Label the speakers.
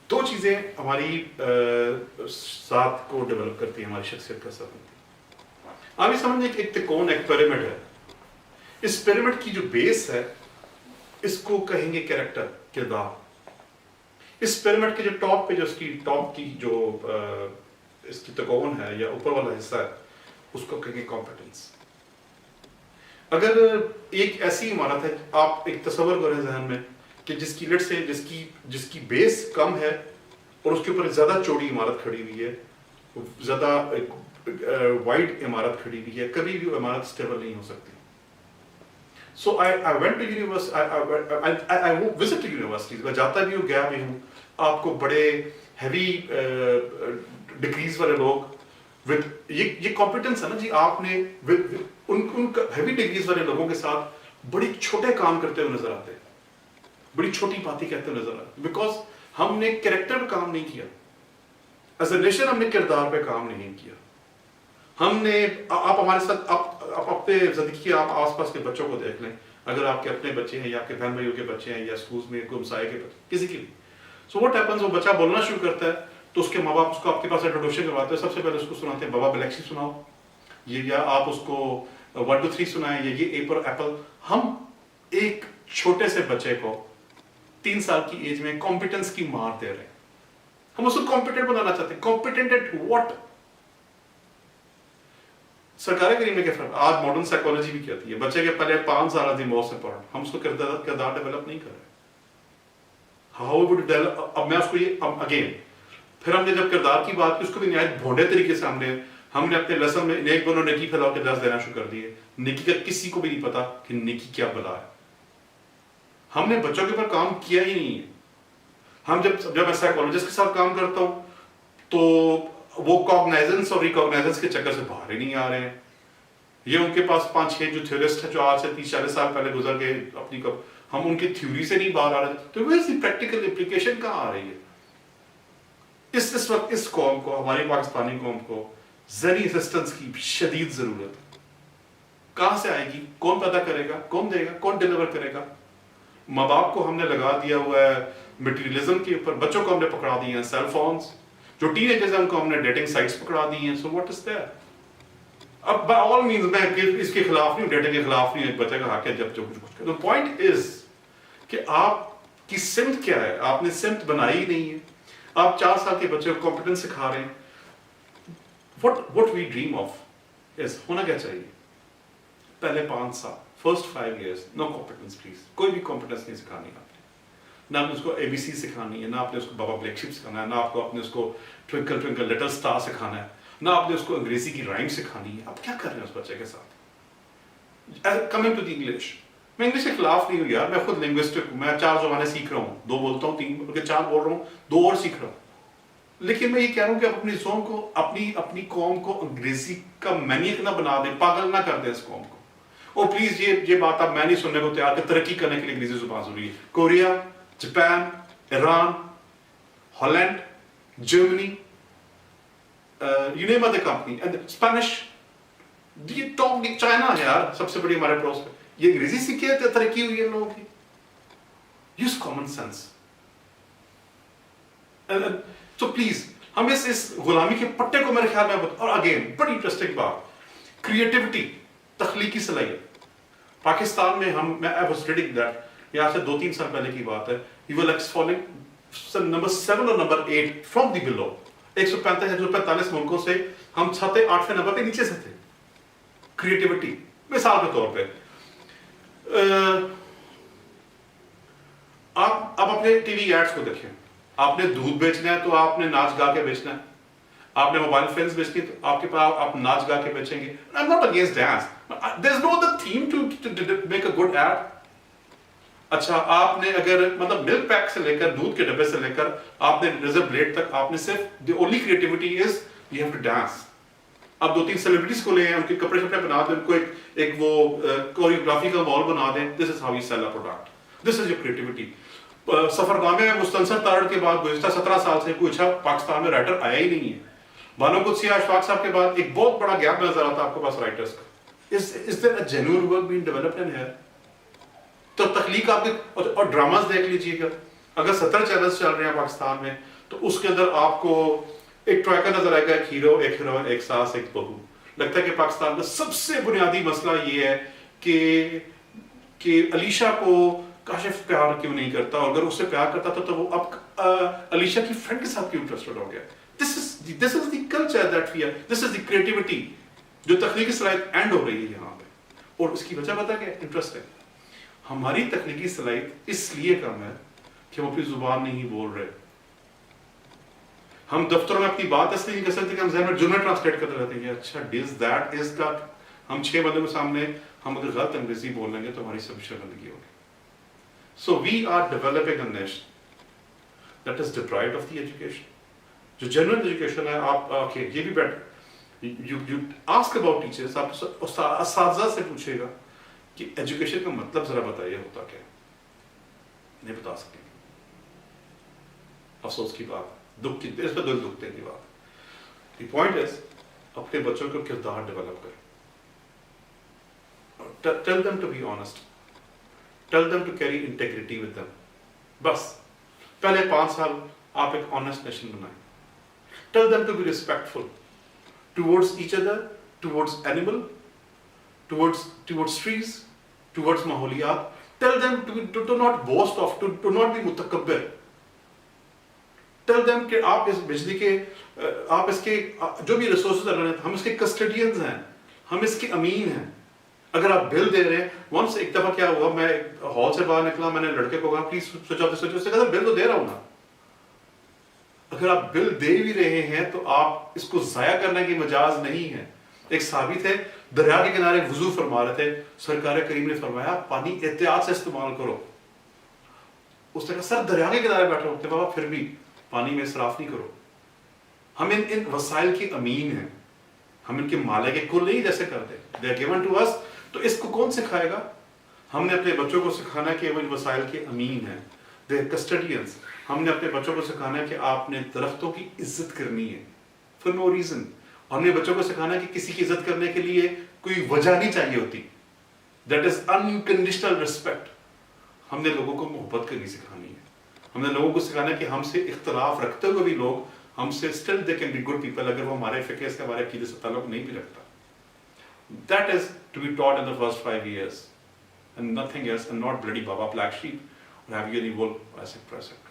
Speaker 1: دو چیزیں ہماری ذات کو ڈیولپ کرتی ہیں، ہماری شخصیت کا سبب بنتی ہیں. آپ یہ سمجھیں کہ ایک تکون ایک پیرامڈ ہے. اس پیرامڈ کی جو بیس ہے اس کو کہیں گے کیریکٹر، کردار. اس پیرامڈ کے جو ٹاپ پہ جو اس کی ٹاپ کی جو اس کی تکون ہے یا اوپر والا حصہ ہے اس کو کہیں گے کمپیٹنس. اگر ایک ایسی عمارت ہے، آپ ایک تصور کریں ذہن میں کہ جس کی لٹ سے جس کی بیس کم ہے اور اس کے اوپر زیادہ چوڑی عمارت کھڑی ہوئی ہے، زیادہ وائڈ عمارت کھڑی ہوئی ہے، کبھی بھی وہ عمارت اسٹیبل نہیں ہو سکتی. سو I went to university, I visit to universities. میں جاتا بھی ہوں، گیا بھی ہوں. آپ کو بڑے ہیوی ڈگریز والے لوگ یہ کمپیٹنس ہے نا جی. آپ نے ان ہیوی ڈگریز والے لوگوں کے ساتھ بڑی چھوٹے کام کرتے ہوئے نظر آتے ہیں، بڑی چھوٹی باتیں کہتے ہوئے نظر آتے ہیں، بیکاز ہم نے کریکٹر پہ کام نہیں کیا. ایز اے نیشن ہم نے کردار پہ کام نہیں کیا. ہم نے آپ ہمارے ساتھ آپ اپنے زندگی آپ آس پاس کے بچوں کو دیکھ لیں. اگر آپ کے اپنے بچے ہیں یا آپ کے بہن بھائیوں کے بچے ہیں یا اسکولز میں گمسائے کے بچے، کسی کے بھی، سو واٹ ہیپنس، وہ بچہ بولنا شروع کرتا ہے تو اس کے ماں باپ اس کو آپ کے پاس انٹروڈکشن کرواتے ہیں. سب سے پہلے اس کو سناتے ہیں بابا بلیکسی سناؤ، یہ، یا آپ اس کو 1 2 3 سنائیں، یا یہ اے پر ایپل. ہم ایک چھوٹے سے بچے کو 3 سال کی ایج میں کمپیٹنس کی مار دے رہے ہیں. ہم اس کو کمپیٹنٹ بنانا چاہتے ہیں. Competent at what? سرکار کریم میں کیا فرق؟ آج ماڈرن سائیکالوجی بھی کہتی ہے بچے کے پہلے 5 سال از دی موسٹ امپورٹنٹ. ہم اس کو کردار ڈیولپ نہیں کر رہے. How would develop? اب میں اس کو یہ اگین پھر ہم نے جب کردار کی بات کی اس کو بھی نہایت بھونڈے طریقے سے ہم نے اپنے لیسن میں نیک بنو نیکی پھیلاؤ کے درس دینا شروع کر دیے. نیکی کا کسی کو بھی نہیں پتا کہ نیکی کیا بلا ہے. ہم نے بچوں کے اوپر کام کیا ہی نہیں ہے. ہم جب میں سائیکالوجسٹ کے ساتھ کام کرتا ہوں تو وہ کاگنائزنس اور ریکاگنائزنس کے چکر سے باہر ہی نہیں آ رہے ہیں. یہ ان کے پاس 5-6 جو تھیورسٹ ہیں جو آج سے 30-40 سال پہلے گزر گئے اپنی ہم ان کی تھیوری سے نہیں باہر آ رہے. تو ویئر پریکٹیکل اپلیکیشن کہاں آ رہی ہے؟ اس وقت اس قوم کو، ہماری پاکستانی قوم کو ذہنی اسسٹنس کی شدید ضرورت ہے. کہاں سے آئے گی؟ کون پیدا کرے گا؟ کون دے گا؟ کون ڈیلیور کرے گا؟ ماں باپ کو ہم نے لگا دیا ہوا ہے مٹیریلزم کے اوپر. بچوں کو ہم نے پکڑا دیے ہیں سیل فونز. جو ٹین ایجرز ہیں ان کو ہم نے ڈیٹنگ سائٹس پکڑا دی ہیں. So what is that? اب بائی آل مینز میں اس کے خلاف نہیں ہوں، ڈیٹنگ کے خلاف نہیں ہوں. ایک بچے کا حق ہے جب جو کچھ کرے. پوائنٹ از کہ آپ کی سمت کیا ہے؟ آپ نے سمت بنائی ہی نہیں ہے. آپ 4 سال کے بچے کو کمپیٹنس سکھا رہے ہیں. what we dream of is ہونا کیا چاہیے؟ پہلے 5 سال، first 5 years no competence please. کوئی بھی کمپیٹنس نہیں سکھانی آپ نے. نہ آپ نے اس کو ABC سکھانی ہے، نہ آپ نے اس کو بابا بلیک شپ سکھانا ہے، نہ آپ کو اس کو ٹوئنکل ٹوئنکل لٹل اسٹار سکھانا ہے، نہ آپ نے اس کو انگریزی کی رائم سکھانی ہے. آپ کیا کر رہے ہیں اس بچے کے ساتھ؟ کمنگ ٹو دی انگلش، میں انگلش کے خلاف نہیں ہوں یار. میں خود لنگوسٹک ہوں. میں 4 زبانیں سیکھ رہا ہوں. 2 بولتا ہوں، 3 بلکہ 4 بول رہا ہوں، 2 اور سیکھ رہا ہوں. لیکن میں یہ کہہ رہا ہوں کہ آپ اپنی قوم کو اپنی قوم کو انگریزی کا مینیک نہ بنا دیں، پاگل نہ کر دیں اس قوم کو. اور پلیز یہ بات اب میں نہیں سننے کو تیار کہ ترقی کرنے کے لیے انگریزی زبان ضروری ہے. Korea, Japan, Iran, Holland, Germany, you name other company, and Spanish, یہ ٹاپ چائنا ہے یار سب سے بڑی ہمارے پڑوس میں. یہ انگریزی سیکھی ہے، ترقی ہوئی ہے لوگوں کی. Use common sense. تو پلیز ہم اس غلامی کے پٹے کو میرے خیال میں، اور اگین بڑی انٹرسٹنگ بات، کریٹیوٹی، تخلیقی صلاحیت. پاکستان میں میں I was reading that، یہ آج سے 2-3 سال پہلے کی بات ہے. We were like falling number 7 اور نمبر 8 from the below. 145 ملکوں سے ہم 7-8ویں نمبر پہ نیچے سے تھے. کریٹیوٹی مثال کے طور پہ آپ اپنے ٹی وی ایڈز کو دیکھیں. آپ نے دودھ بیچنا ہے تو آپ نے ناچ گا کے بیچنا ہے. آپ نے موبائل فونز بیچنی ہے تو آپ کے پاس آپ ناچ گا کے بیچیں گے. I'm not against dance. There's no other theme to make a good ad. اچھا آپ نے اگر مطلب ملک پیک سے لے کر دودھ کے ڈبے سے لے کر آپ نے ریزر بلیڈ تک آپ نے صرف the only creativity is you have to dance. آپ 2-3 سیلیبریٹیز کو لیں، ان کے کپڑے شپڑے بنا دیں، ان کو ایک وہ کوریوگرافی کا مال بنا دیں. This is how you sell a product. This is your creativity. سفر نامے میں مستنصر تارڑ کے بعد گزشتہ 17 سال سے کوئی اچھا پاکستان میں رائٹر آیا ہی نہیں ہے. بانو قدسی اشفاق صاحب کے بعد ایک بہت بڑا گیپ نظر آتا ہے آپ کے پاس رائٹرز کا. Is there a genuine work being developed in here؟ تو تخلیق آپ کے اور ڈراماز دیکھ لیجیے گا. اگر 70 چینلز چل رہے ہیں پاکستان میں تو اس کے اندر آپ کو ایک ٹرائکا نظر آئے گا، ایک ہیرو، ایک ہیروئن، ایک ساس، ایک بہو. لگتا ہے کہ پاکستان کا سب سے بنیادی مسئلہ یہ ہے کہ علیشا کو کاشف پیار کیوں نہیں کرتا، اور اگر اس سے پیار کرتا تھا تو وہ اب علیشا کی فرینڈ کے ساتھ کیوں انٹرسٹڈ ہو گیا. This is the culture that we are, this is the creativity جو تخلیقی صلاحیت اینڈ ہو رہی ہے یہاں پہ. اور اس کی وجہ بتا کہ انٹرسٹ ہے. ہماری تخلیقی صلاحیت اس لیے کم ہے کہ ہم اپنی زبان نہیں بول رہے. ہم دفتروں میں اپنی بات اس لیے نہیں کر سکتے کہ ہم ذہن میں جملے ٹرانسلیٹ کرتے رہتے ہیں. اچھا ڈز دیٹ از کا ہم 6 بندوں کے سامنے ہم اگر غلط انگریزی بول لیں گے تو ہماری سب شرمندگی ہوگی. So we are developing a nation that is deprived of the education. جو جنرل ایجوکیشن ہے آپ یہ بھی better you ask about teachers, آپ اساتذہ سے پوچھے گا کہ ایجوکیشن کا مطلب ذرا بتائیے ہوتا کیا ہے، نہیں بتا سکیں. افسوس کی بات، دکھ کی، اس پہ دل دکھتے کی بات. دی پوائنٹ از اپنے بچوں کو کردار ڈیولپ کریں. Tell them to be honest, tell them to carry integrity with them. بس پہلے 5 سال آپ ایک honest nation بنائیں. Tell them to be respectful towards each other, towards animal, towards trees, towards ماحولیات. Tell them to not boast of, to not be متکبر. Tell them کہ آپ اس بجلی کے آپ اس کے جو بھی ریسورسز ہیں ہم اس کے کسٹڈینز ہیں، ہم اس کے امین ہیں. اگر آپ بل دے رہے ہیں، ونس ایک دفعہ کیا ہوا، میں ہال سے باہر نکلا، میں نے لڑکے کو کہا پلیز سوئچ آف اس سے کہا بل تو دے رہا ہوں نا. اگر آپ بل دے بھی رہے ہیں تو آپ اس کو ضائع کرنے کی مجاز نہیں ہے. ایک صحابی تھے دریا کے کنارے وضو فرما رہے تھے، سرکار کریم نے فرمایا پانی احتیاط سے استعمال کرو. اس نے کہا سر دریا کے کنارے بیٹھے ہوتے بابا پھر بھی پانی میں اسراف نہیں کرو. ہم ان وسائل کی امین ہیں، ہم ان کے مالک کے کل نہیں جیسے کرتے. they are given to us. تو اس کو کون سکھائے گا؟ ہم نے اپنے بچوں کو سکھانا ہے کہ وہ ان وسائل کے امین ہیں، they are custodians. ہم نے اپنے بچوں کو سکھانا ہے کہ آپ نے درختوں کی عزت کرنی ہے for no reason. ہم نے بچوں کو سکھانا ہے کہ کسی کی عزت کرنے کے لیے کوئی وجہ نہیں چاہیے ہوتی. that is unconditional respect. ہم نے لوگوں کو محبت کرنی سکھانی ہے. ہم نے لوگوں کو سکھانا ہے کہ ہم سے اختلاف رکھتے ہوئے بھی لوگ ہم سے still they can be good people اگر وہ ہمارے فقہ سے ہمارے عقیدے سے تعلق نہیں بھی رکھتا. That is to be taught in the first 5 years and nothing else, and not bloody Baba black sheep or have you any wool as a present.